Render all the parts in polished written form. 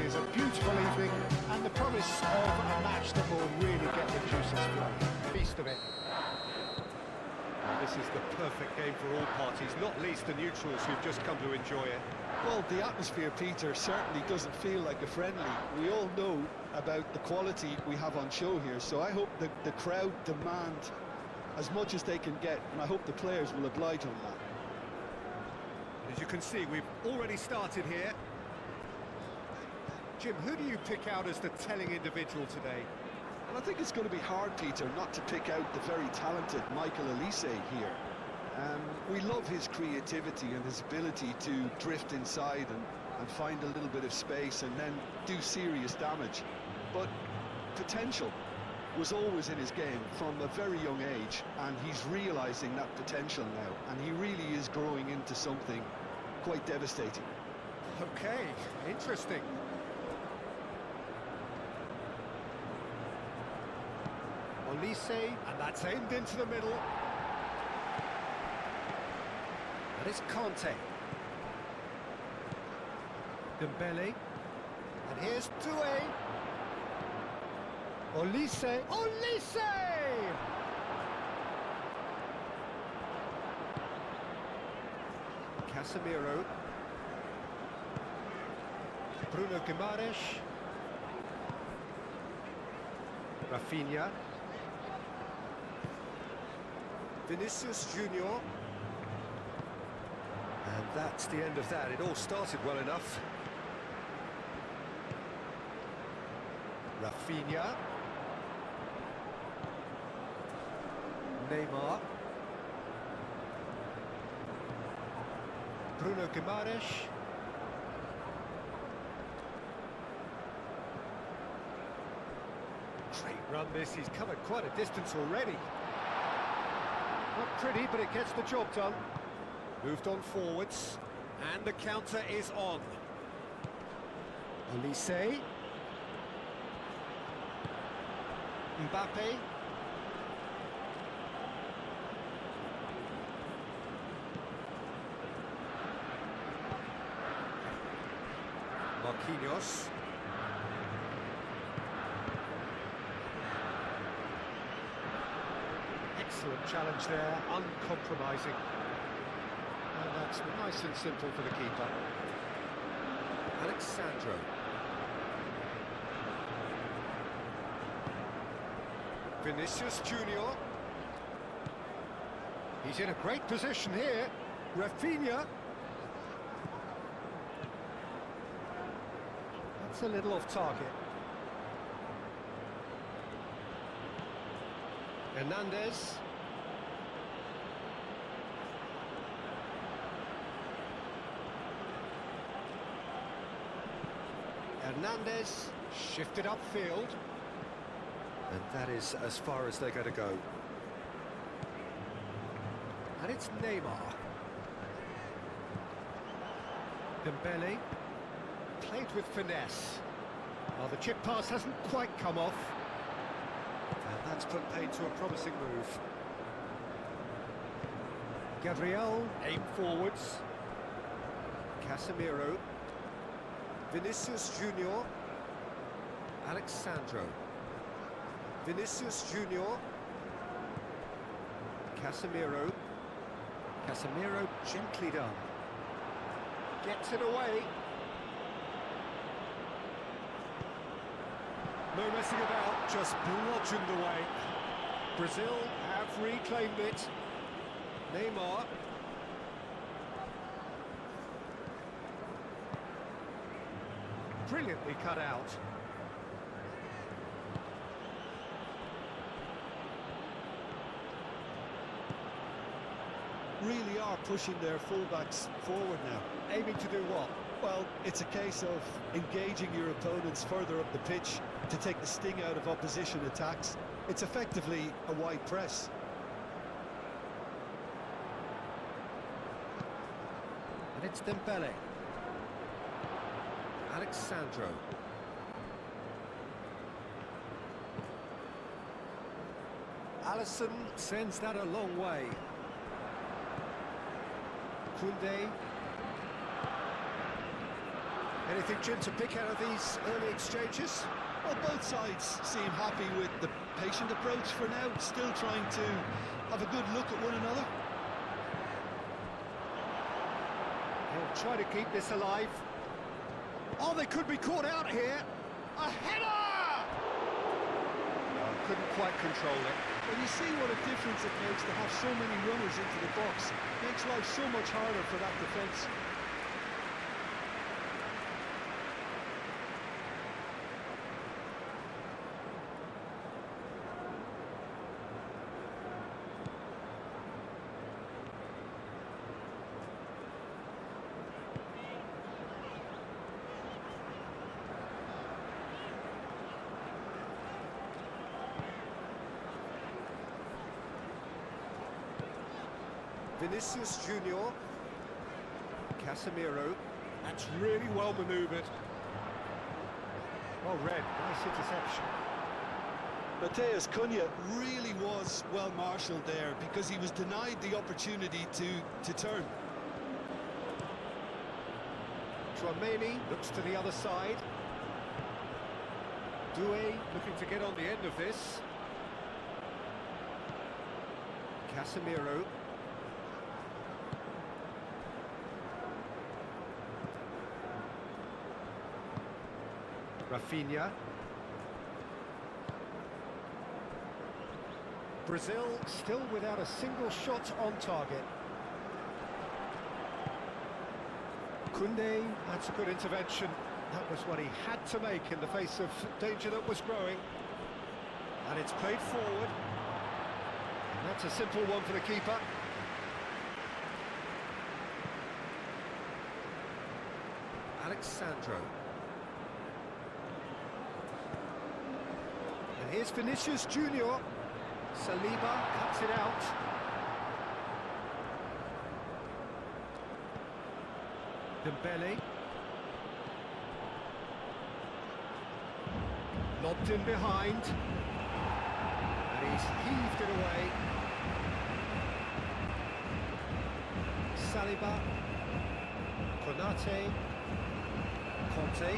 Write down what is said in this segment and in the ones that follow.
is a beautiful evening and the promise of a match that will really get the juices flowing. Feast of it. Well, this is the perfect game for all parties, not least the neutrals who've just come to enjoy it. Well, the atmosphere, Peter, certainly doesn't feel like a friendly. We all know about the quality we have on show here, so I hope that the crowd demand as much as they can get, and I hope the players will oblige on that. As you can see, we've already started here. Jim, who do you pick out as the telling individual today? And I think it's going to be hard, Peter, not to pick out the very talented Michael Olise here. We love his creativity and his ability to drift inside and find a little bit of space and then do serious damage. But potential was always in his game from a very young age, and he's realising that potential now, and he really is growing into something quite devastating. Okay, interesting. Olise, and that's aimed into the middle. And it's Conte. Dembele. And here's Doué. Olise. Olise! Casemiro. Bruno Guimaraes. Rafinha. Vinicius Junior. And that's the end of that. It all started well enough. Rafinha. Neymar. Bruno Guimaraes. Great run this, he's covered quite a distance already. Not pretty, but it gets the job done. Moved on forwards, and the counter is on. Olise. Mbappe. Marquinhos. Excellent challenge there, uncompromising. And that's nice and simple for the keeper. Alexandro. Vinicius Junior. He's in a great position here. Rafinha. That's a little off target. Hernandez. Hernandez shifted upfield. And that is as far as they're going to go. And it's Neymar. Dembele. Played with finesse. Well, the chip pass hasn't quite come off. And that's put paid to a promising move. Gabriel, aim forwards. Casemiro. Vinicius Junior. Alexandro. Vinicius Junior. Casemiro. Casemiro gently done. Gets it away. No messing about, just bludgeoned away. Brazil have reclaimed it. Neymar. Brilliantly cut out. Really are pushing their fullbacks forward now. Aiming to do what? Well, it's a case of engaging your opponents further up the pitch to take the sting out of opposition attacks. It's effectively a wide press. And it's Dembele. Alexandro. Alisson sends that a long way. Koundé. Anything, Jim, to pick out of these early exchanges? Well, both sides seem happy with the patient approach for now, still trying to have a good look at one another. He'll try to keep this alive. Oh, they could be caught out here. A header! Oh, couldn't quite control it. When you see what a difference it makes to have so many runners into the box, it makes life so much harder for that defence. Vinicius Junior, Casemiro. That's really well manoeuvred. Well read, nice interception. Mateus Cunha really was well marshalled there because he was denied the opportunity to turn. Tchouaméni looks to the other side. Doué looking to get on the end of this. Casemiro. Rafinha. Brazil still without a single shot on target. Koundé, that's a good intervention. That was what he had to make in the face of danger that was growing. And it's played forward. And that's a simple one for the keeper. Alexandro. And here's Vinicius Junior. Saliba cuts it out. Dembele. Lobbed in behind. And he's heaved it away. Saliba. Konate. Conte.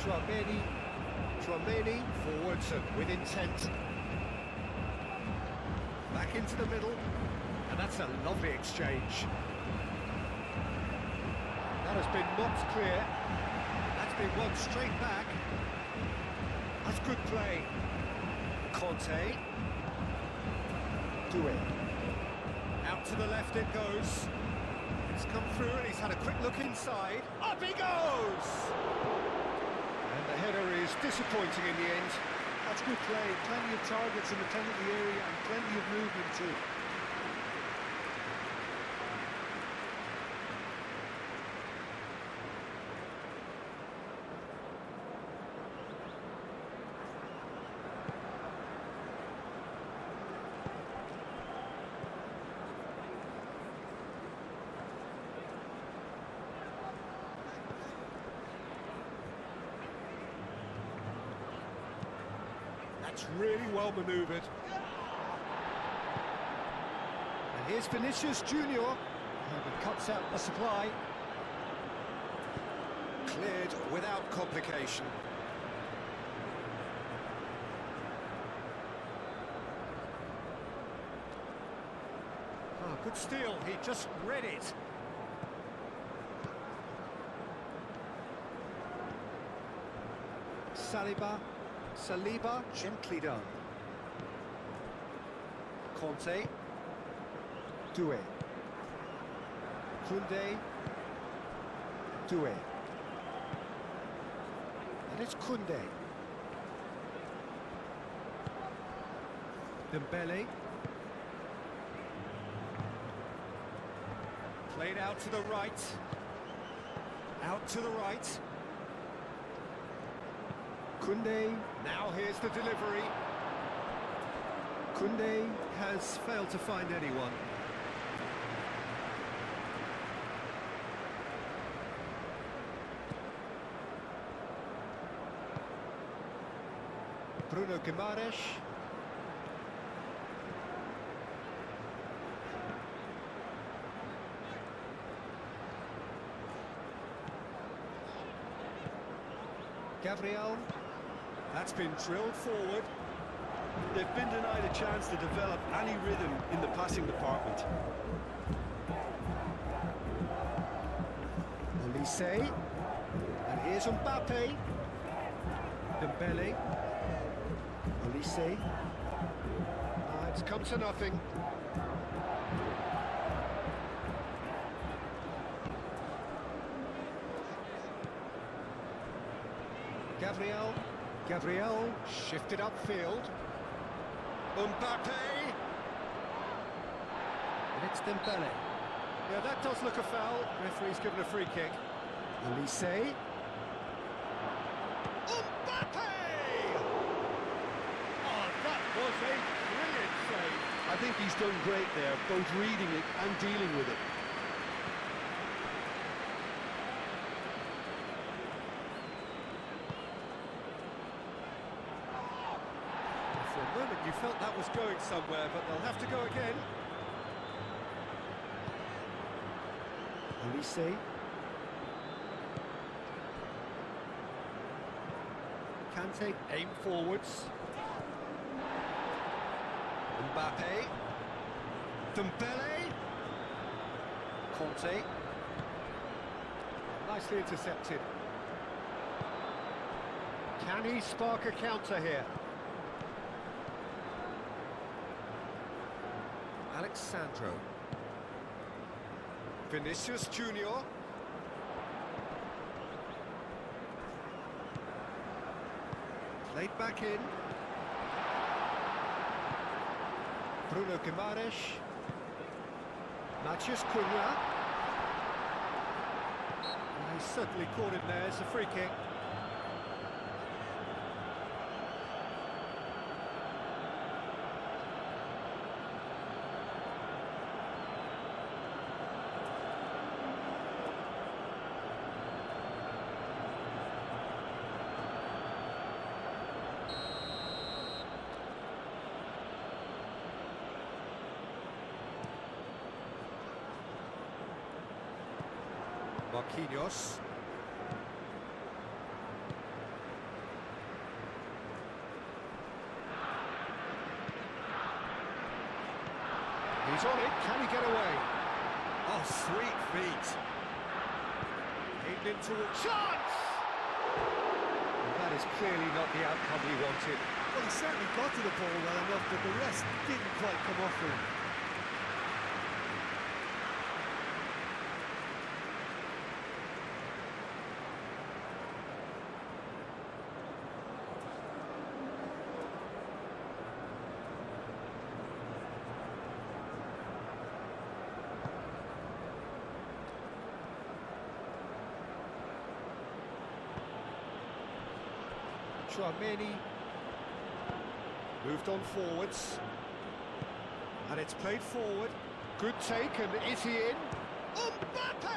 Tchouaméni forwards and with intent. Back into the middle, and that's a lovely exchange. That has been knocked clear. That's been won straight back. That's good play. Conte. Doué. Out to the left it goes. It's come through and he's had a quick look inside. Up he goes! And the header is disappointing in the end. That's good play, plenty of targets in the penalty area and plenty of movement too. That's really well manoeuvred. And here's Vinicius Junior. And he cuts out the supply. Cleared without complication. Oh, good steal. He just read it. Saliba, gently done. Conte. Doué. Koundé. Doué. And it's Koundé. Dembele. Played out to the right. Out to the right. Koundé, now here's the delivery. Koundé has failed to find anyone. Bruno Guimaraes. Gabriel. That's been drilled forward. They've been denied a chance to develop any rhythm in the passing department. Olise. And here's Mbappe. Dembele. Olise. It's come to nothing. Gabriel shifted upfield. Mbappe! And it's Dembele. Yeah, that does look a foul. Referee's given a free kick. Olise. Mbappe! Oh, that was a brilliant save. I think he's done great there, both reading it and dealing with it. For a moment you felt that was going somewhere, but they'll have to go again. Olise. Kante, aim forwards. Mbappe. Dembele. Conte. Nicely intercepted. Can he spark a counter here? Alexandro. Vinicius Junior. Played back in. Bruno Guimaraes. Matheus Cunha. And he's certainly caught him there. It's a free kick. Marquinhos. He's on it, can he get away? Oh, sweet feet. Aimed into a chance! And that is clearly not the outcome he wanted. Well, he certainly got to the ball well enough, but the rest didn't quite come off for him. Tchouaméni moved on forwards, and it's played forward. Good take, and is he in? Mbappe!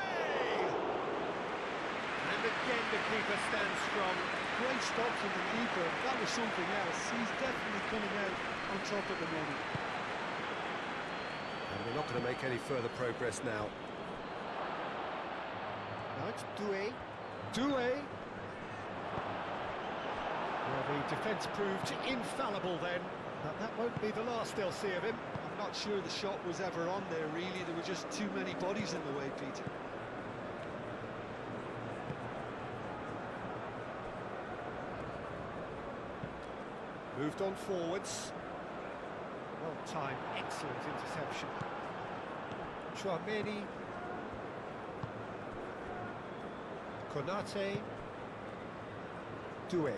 And again the keeper stands strong. Great stop from the keeper. That was something else. He's definitely coming out on top at the moment. And we're not going to make any further progress now. Now it's Doué. Well, the defence proved infallible then, but that won't be the last they'll see of him. I'm not sure the shot was ever on there, really. There were just too many bodies in the way, Peter. Moved on forwards. Well timed, excellent interception. Tchouaméni. Konate. Doué.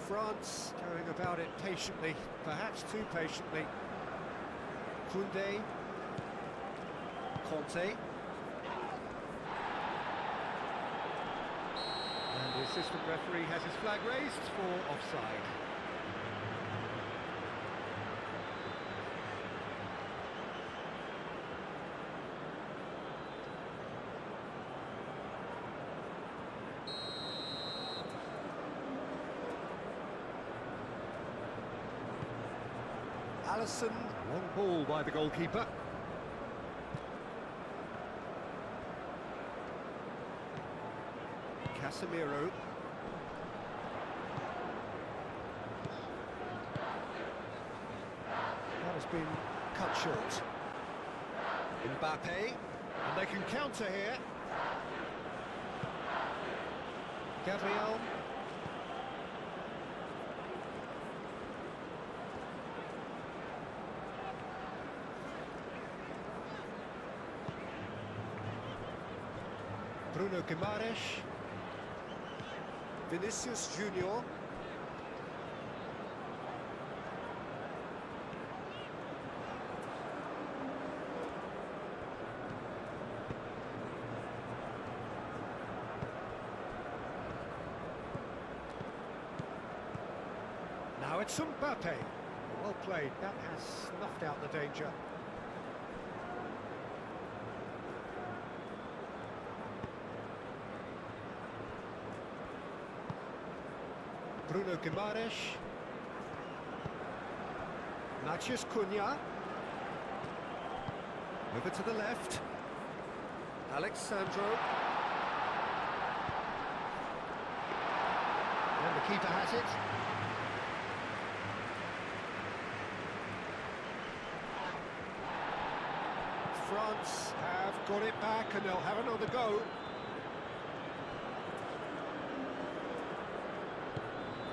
France going about it patiently, perhaps too patiently. Koundé. Conte. And the assistant referee has his flag raised for offside. Alisson, long ball by the goalkeeper. Casemiro. has been cut short. Mbappe, and they can counter here. Gabriel. Bruno Guimaraes. Vinicius Junior. Now it's Mbappe. Well played, that has snuffed out the danger. Bruno Guimaraes. Matheus Cunha. Over to the left. Alex Sandro. And the keeper has it. France have got it back and they'll have another go.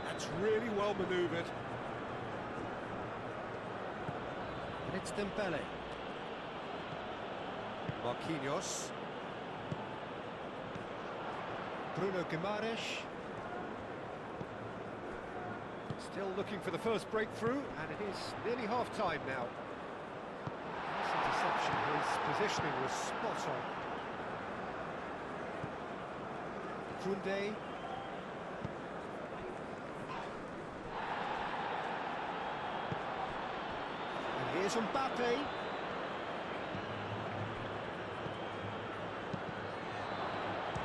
That's really well manoeuvred. And it's Dembele. Marquinhos. Bruno Guimaraes. Still looking for the first breakthrough, and it is nearly half-time now. Interception, his positioning was spot on. Koundé. And here's Mbappe.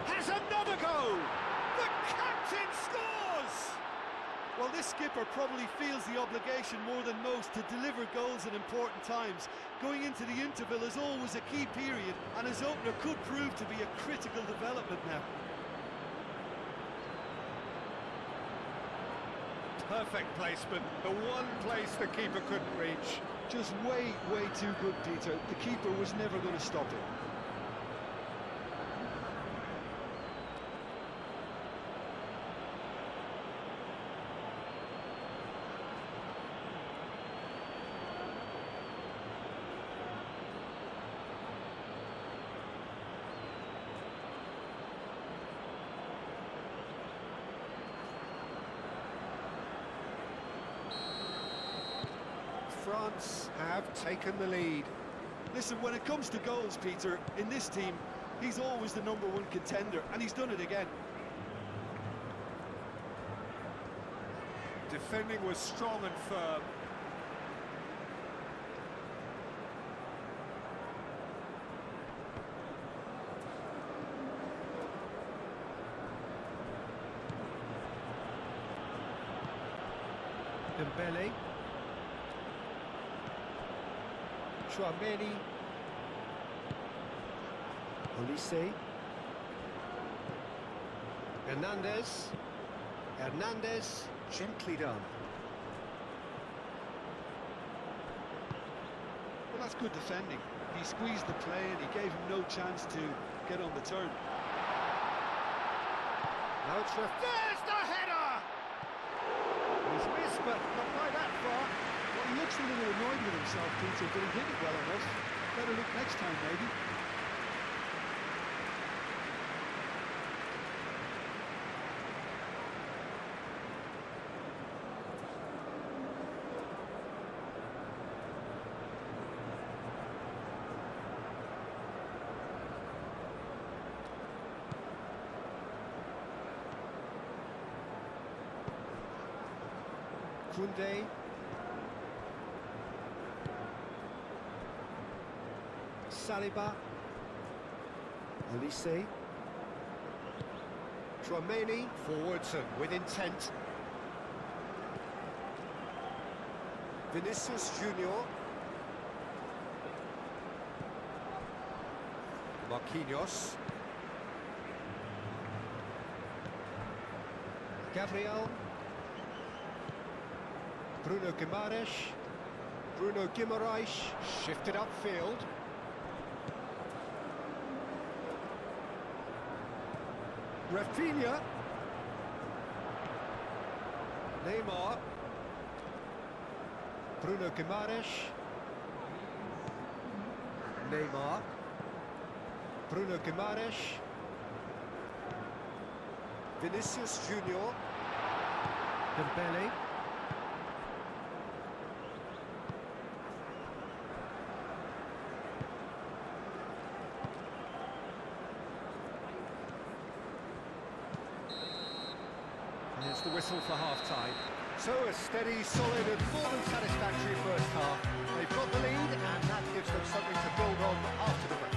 Has another go! The captain scores! Well, this skipper probably feels the obligation more than most to deliver goals at important times. Going into the interval is always a key period, and his opener could prove to be a critical development now. Perfect placement, the one place the keeper couldn't reach. Just way too good, Peter. The keeper was never going to stop it. France have taken the lead. Listen, when it comes to goals, Peter, in this team, he's always the #1 contender, and he's done it again. Defending was strong and firm. Dembele. Chouameni. Olise. Hernandez. Hernandez, gently done. Well, that's good defending. He squeezed the play and he gave him no chance to get on the turn. Now it's there's the header! He's missed, but not by that far. Well, he looks a little annoyed with himself, Peter, but he hit it well enough. Better look next time, maybe. Koundé. Saliba. Olise. Chouameni. Forwards and with intent. Vinicius Junior. Marquinhos. Gabriel. Bruno Guimaraes. Bruno Guimaraes shifted upfield. Rafinha. Neymar. Bruno Guimaraes. Neymar. Bruno Guimaraes. Vinicius Junior. Dembele. Here's the whistle for half-time. So a steady, solid and more than satisfactory first half. They've got the lead and that gives them something to build on after the break.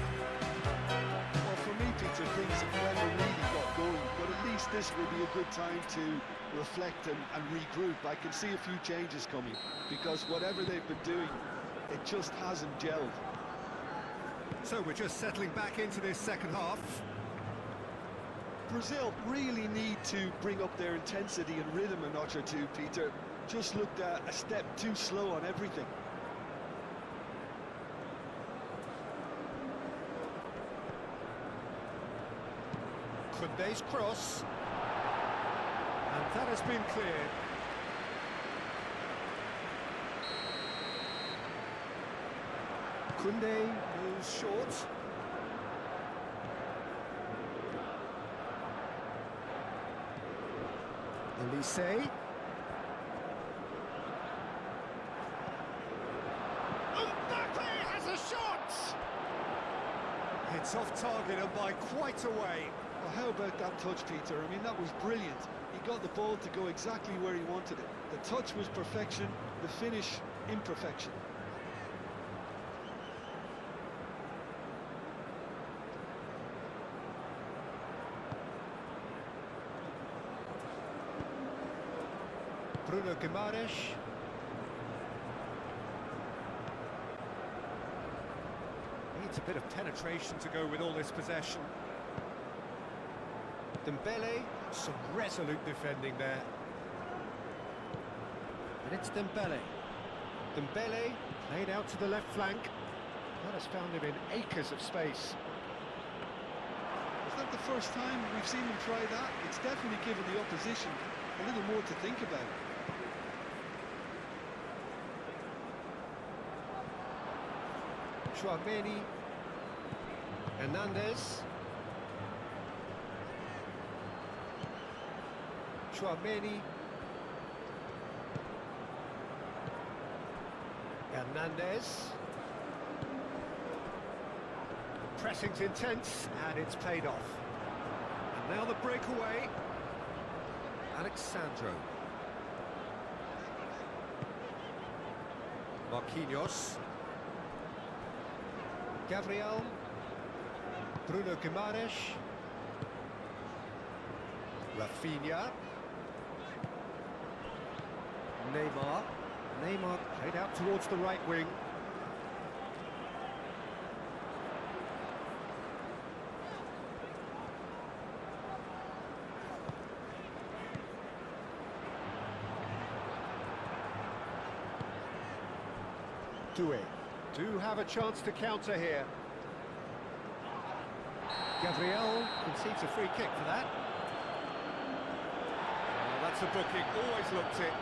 Well, for me, Peter, things have never really got going, but at least this will be a good time to reflect and regroup. I can see a few changes coming, because whatever they've been doing, it just hasn't gelled. So we're just settling back into this second half. Brazil really need to bring up their intensity and rhythm a notch or two, Peter. Just looked a step too slow on everything. Koundé's cross. And that has been cleared. Koundé goes short. Elise. Mbappe has a shot! It's off target and by quite a way. Well, how about that touch, Peter? I mean, that was brilliant. He got the ball to go exactly where he wanted it. The touch was perfection, the finish imperfection. Bruno Guimaraes. Needs a bit of penetration to go with all this possession. Dembele, some resolute defending there. And it's Dembele. Dembele played out to the left flank. That has found him in acres of space. Is that the first time we've seen him try that? It's definitely given the opposition a little more to think about. Tchouaméni, Hernandez, Tchouaméni, Hernandez, pressing's intense and it's paid off. And now the breakaway, Alexandro, Marquinhos, Gabriel, Bruno Guimaraes, Rafinha, Neymar. Neymar played out towards the right wing. Doué do have a chance to counter here. Gabriel concedes a free kick for that. Oh, that's a booking, always looked it.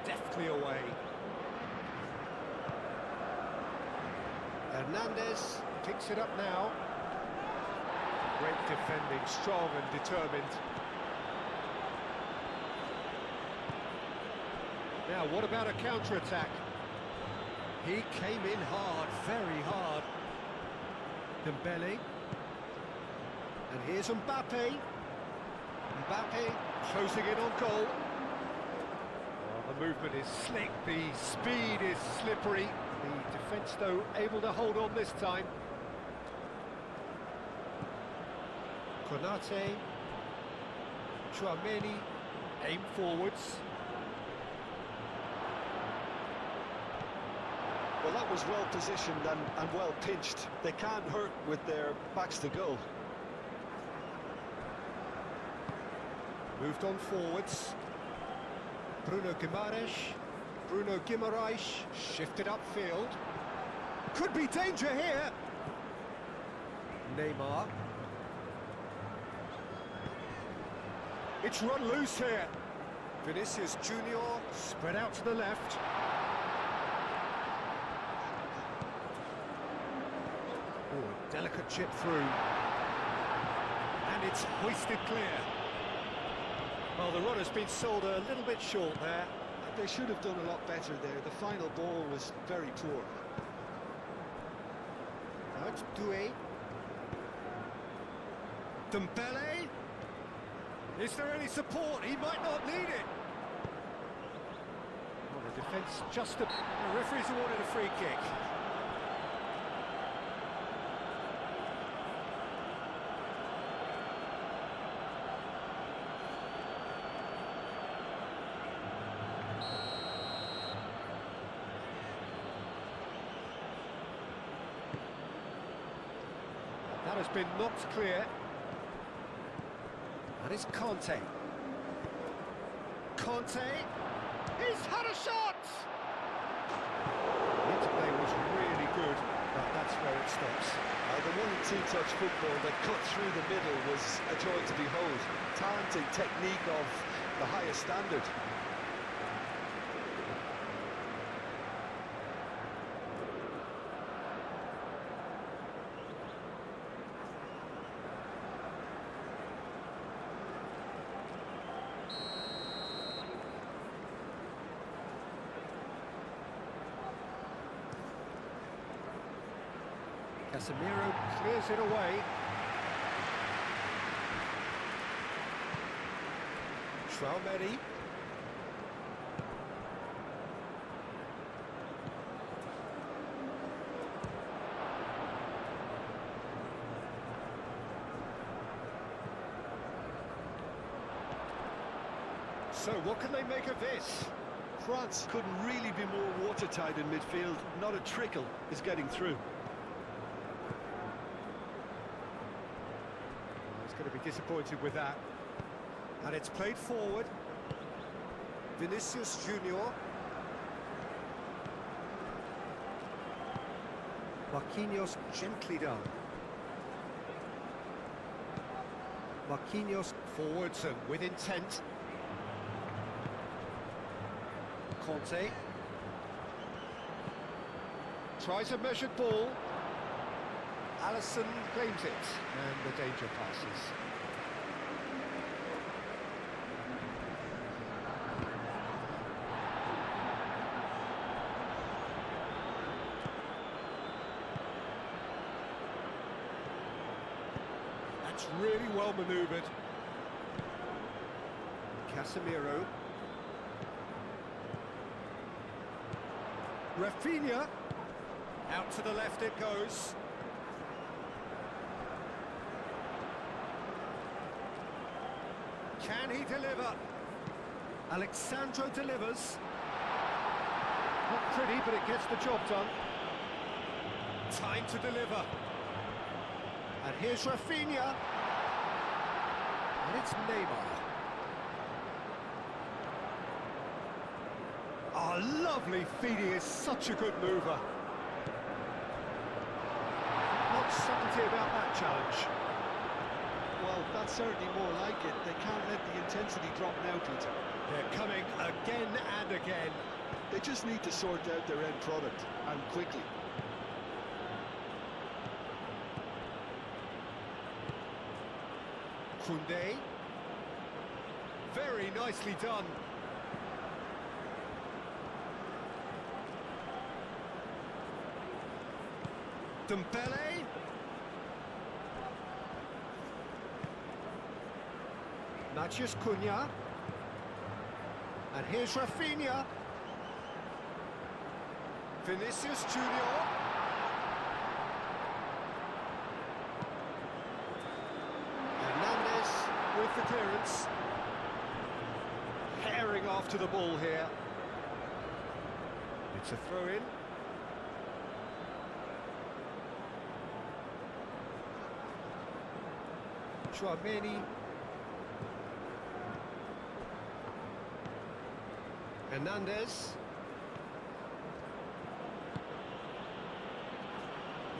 Deftly away. Hernandez picks it up now. Great defending, strong and determined. Now, what about a counter-attack? He came in hard, very hard. Dembele. And here's Mbappe. Mbappe closing in on goal. Well, the movement is slick, the speed is slippery. The defence, though, able to hold on this time. Konate, Tchouaméni, Aim forwards. Well, that was well positioned and well pinched. They can't hurt with their backs to goal. Moved on forwards. Bruno Guimaraes shifted upfield. Could be danger here. Neymar. It's run loose here. Vinicius Junior spread out to the left. Oh, delicate chip through. And it's hoisted clear. Well, the run has been sold a little bit short there. They should have done a lot better there. The final ball was very poor. Now it's Doué. Dembele. Is there any support? He might not need it. Well, the defence just... The referee's awarded a free kick. That has been knocked clear. That is Conte. Conte! He's had a shot! The interplay was really good, but that's where it stops. The one and two-touch football that cut through the middle was a joy to behold. Talented technique of the highest standard. Casemiro clears it away. Traoré. So what can they make of this? France couldn't really be more watertight in midfield. Not a trickle is getting through. Going to be disappointed with that. And it's played forward. Vinicius Junior. Marquinhos gently done. Marquinhos forwards and with intent. Conte. Tries a measured ball. Alisson claims it, and the danger passes. That's really well manoeuvred. Casemiro. Rafinha. Out to the left it goes. Can he deliver? Alexandro delivers. Not pretty, but it gets the job done. Time to deliver. And here's Rafinha. And it's Neymar. Oh, lovely feed. He is such a good mover. Not subtlety about that challenge. Well, that's certainly more like it. They can't let the intensity drop now, Peter. They're coming again and again. They just need to sort out their end product, and quickly. Koundé. Very nicely done. Dembele. Matheus Cunha. And here's Rafinha. Vinicius Junior. Hernandez with the clearance. after the ball here. It's a throw-in. Chouameni. Hernandez.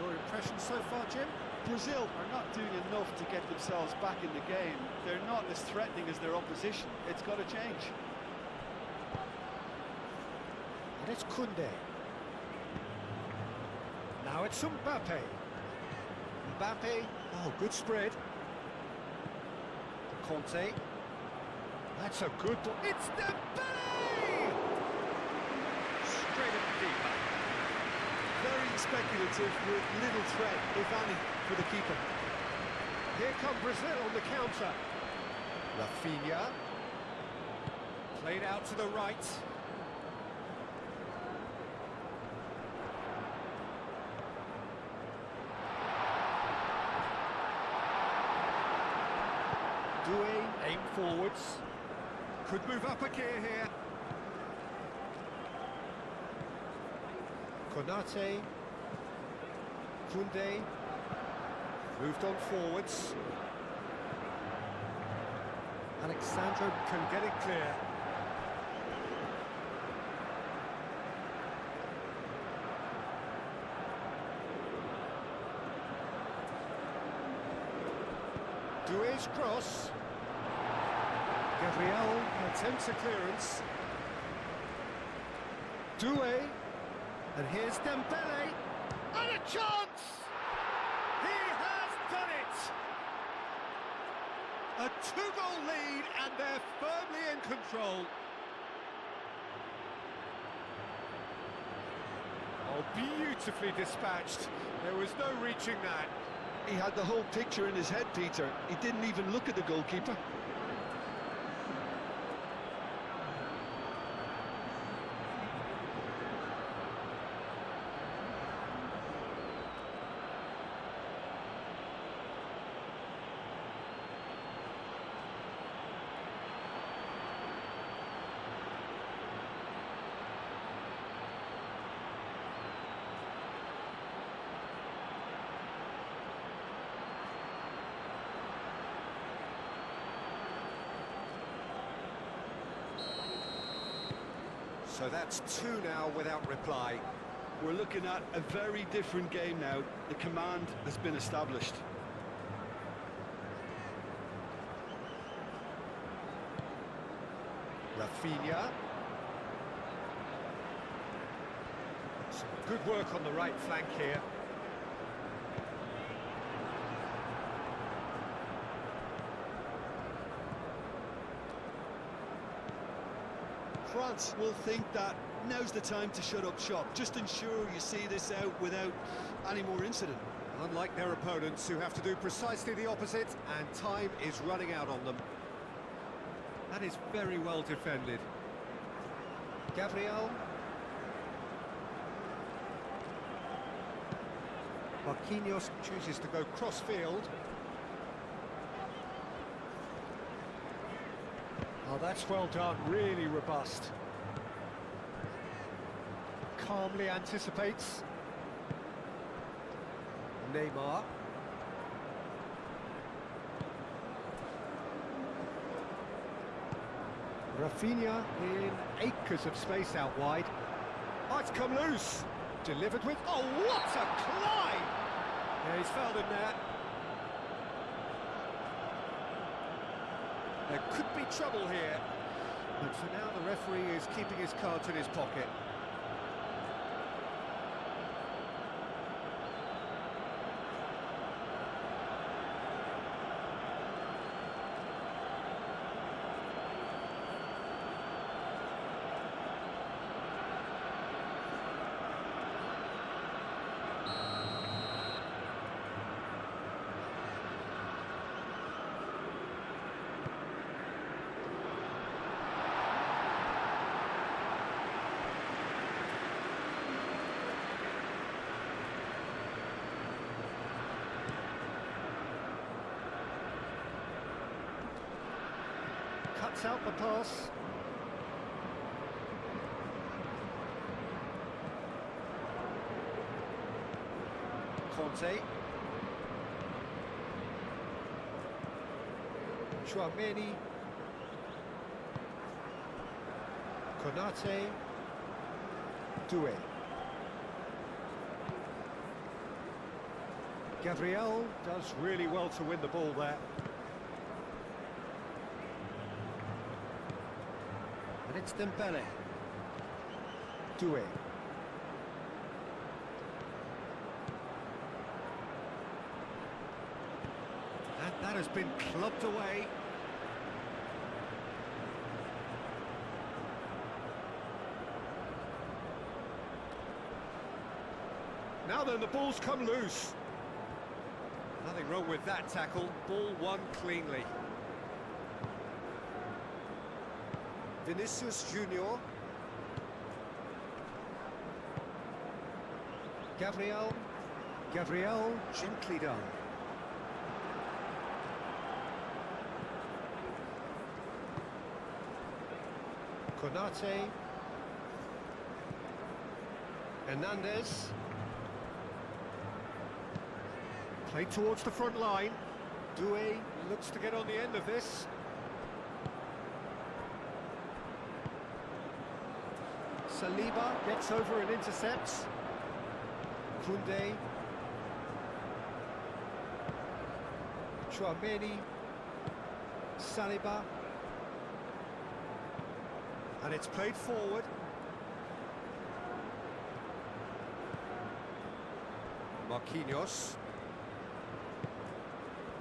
Your impression so far, Jim? Brazil are not doing enough to get themselves back in the game. They're not as threatening as their opposition. It's got to change. And it's Koundé. Now it's Mbappe. Mbappe, oh, good spread. Conte. That's a good... It's Dembele! Straight at the keeper. Very speculative with little threat, if any, for the keeper. Here come Brazil on the counter. Rafinha. Played out to the right. Doué, aim forwards. Could move up a gear here. Konate. Koundé. Moved on forwards. Alexandro can get it clear. Doué's cross. Gabriel attempts a clearance. Doué. And here's Dembele. And a chance! He has done it! A two-goal lead, and they're firmly in control. Oh, beautifully dispatched. There was no reaching that. He had the whole picture in his head, Peter. He didn't even look at the goalkeeper. So that's two now without reply. We're looking at a very different game now. The command has been established. Rafinha. Some good work on the right flank here. France will think that now's the time to shut up shop. Just ensure you see this out without any more incident. Unlike their opponents, who have to do precisely the opposite, and time is running out on them. That is very well defended. Gabriel. Marquinhos chooses to go cross-field. Oh, that's well done, really robust. Calmly anticipates. Neymar. Rafinha in acres of space out wide. Oh, it's come loose. Delivered with... Oh, what a climb! Yeah, he's fouled him there. There could be trouble here. But for now, the referee is keeping his cards in his pocket. Cuts out the pass. Conte. Chouameni. Konate. Doué. Gabriel does really well to win the ball there. And it's Dembele. Doué. And that has been clubbed away. Now then, the ball's come loose. Nothing wrong with that tackle. Ball won cleanly. Vinicius Junior. Gabriel. Gabriel, gently done. Konate. Hernandez. Played towards the front line. Doué looks to get on the end of this. Saliba gets over and intercepts. Koundé. Chouameni. Saliba. And it's played forward. Marquinhos.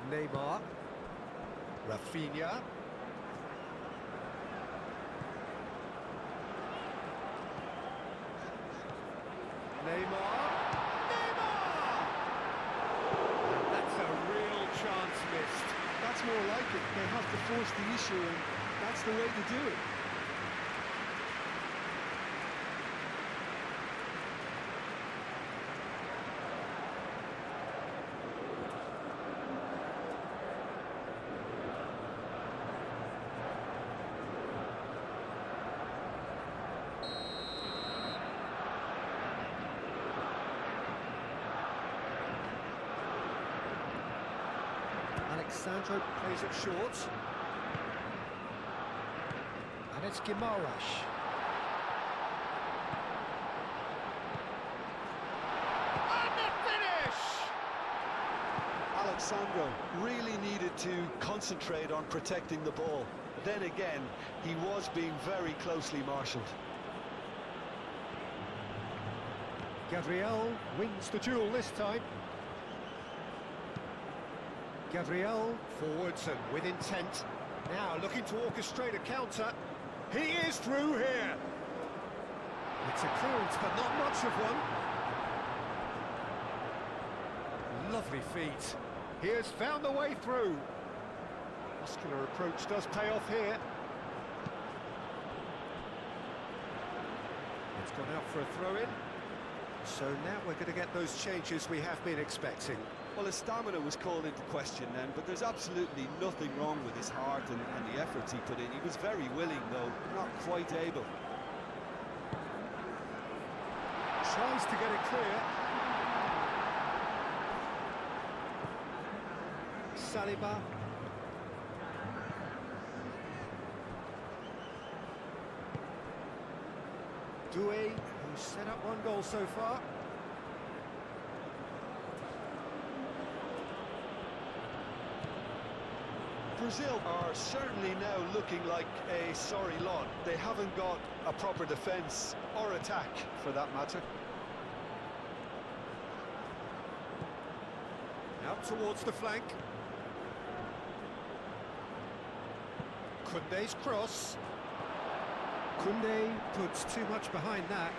Neymar. Rafinha. Neymar. And that's a real chance missed. That's more like it. They have to force the issue, and that's the way to do it. Alexandro plays it short. And it's Guimaraes. And the finish! Alexandro really needed to concentrate on protecting the ball. Then again, he was being very closely marshalled. Gabriel wins the duel this time. Gabriel forwards and with intent. Now looking to orchestrate a counter. He is through here. It's a clearance, but not much of one. Lovely feet. He has found the way through. Muscular approach does pay off here. It's gone out for a throw-in. So now we're going to get those changes we have been expecting. Well, his stamina was called into question then, but there's absolutely nothing wrong with his heart and the efforts he put in. He was very willing, though, not quite able. Tries to get it clear. Saliba. Doué, who's set up one goal so far. Brazil are certainly now looking like a sorry lot. They haven't got a proper defence or attack, for that matter. Out towards the flank. Koundé's cross. Koundé puts too much behind that.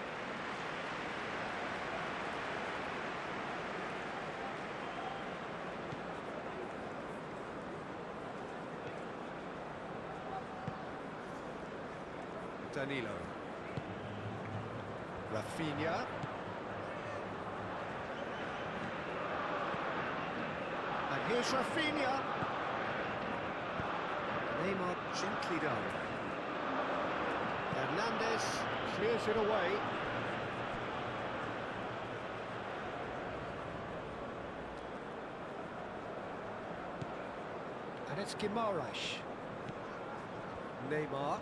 Danilo. Rafinha. And here's Rafinha. Neymar gently done. Hernandez clears it away. And it's Guimaraes. Neymar.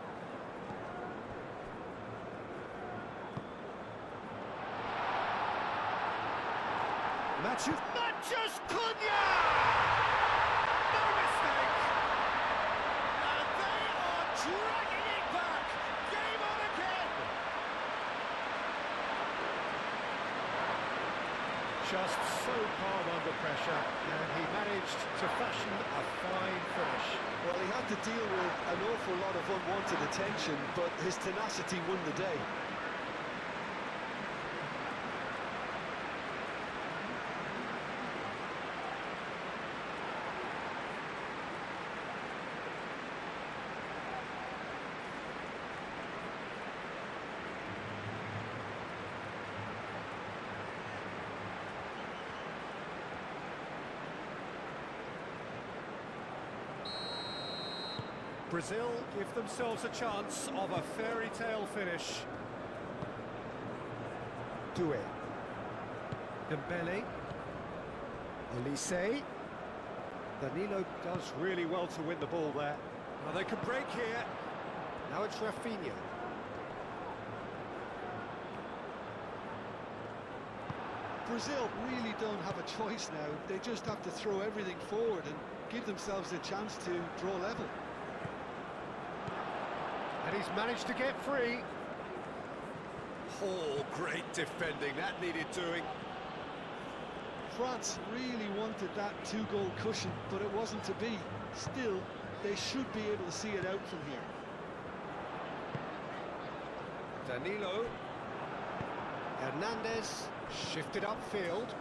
Matthews Cunha! No mistake! And they are dragging it back! Game on again! Just so calm under pressure, and he managed to fashion a fine finish. Well, he had to deal with an awful lot of unwanted attention, but his tenacity won the day. Brazil give themselves a chance of a fairy tale finish. Doué. Dembele. Olise. Danilo does really well to win the ball there. Now they can break here. Now it's Rafinha. Brazil really don't have a choice now. They just have to throw everything forward and give themselves a chance to draw level. And he's managed to get free. Oh, great defending. That needed doing. France really wanted that two-goal cushion, but it wasn't to be. Still, they should be able to see it out from here. Danilo. Hernandez shifted upfield.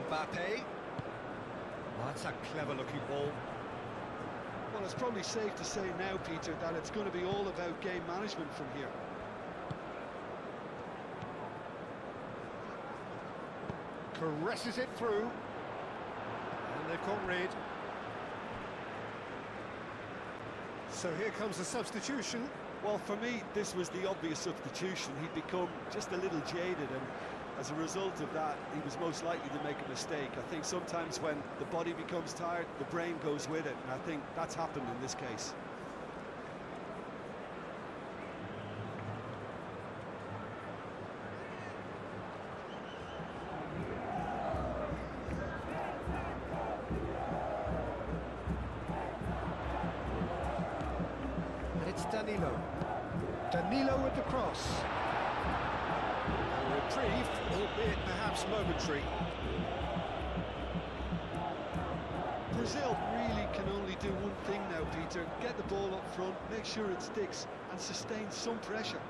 Mbappe. Oh, that's a clever-looking ball. Well, it's probably safe to say now, Peter, that it's going to be all about game management from here. Caresses it through. And they've got rid. So here comes the substitution. Well, for me, this was the obvious substitution. He'd become just a little jaded, and as a result of that, he was most likely to make a mistake. I think sometimes when the body becomes tired, the brain goes with it, and I think that's happened in this case. And it's Danilo. Danilo with the cross. A reprieve, albeit perhaps momentary. Brazil really can only do one thing now, Peter. Get the ball up front, make sure it sticks, and sustain some pressure.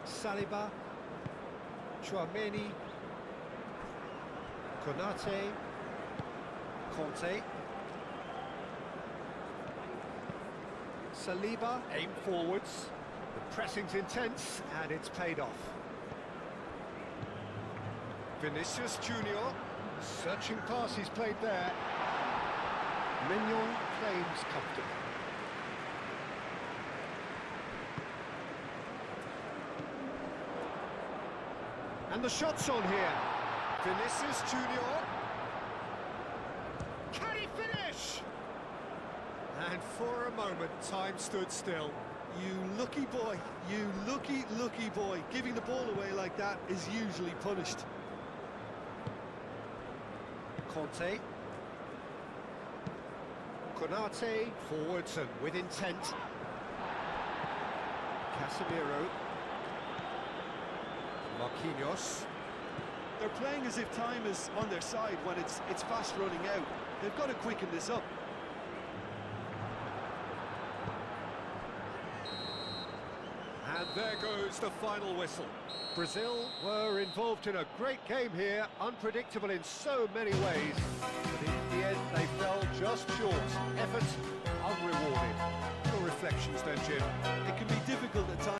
Saliba. Tchouaméni. Konate. Conte. Saliba, aim forwards. The pressing's intense, and it's paid off. Vinicius Junior, searching pass he's played there. Mignon claims comfortable. And the shot's on here. Vinicius Junior. Can he finish? And for a moment, time stood still. You lucky boy, you lucky boy. Giving the ball away like that is usually punished. Conte. Konate, forwards and with intent. Casemiro. Marquinhos. They're playing as if time is on their side when it's fast running out. They've got to quicken this up. And there goes the final whistle. Brazil were involved in a great game here, unpredictable in so many ways, but in the end they fell just short. Effort unrewarded. Your reflections then, Jim? It can be difficult at times.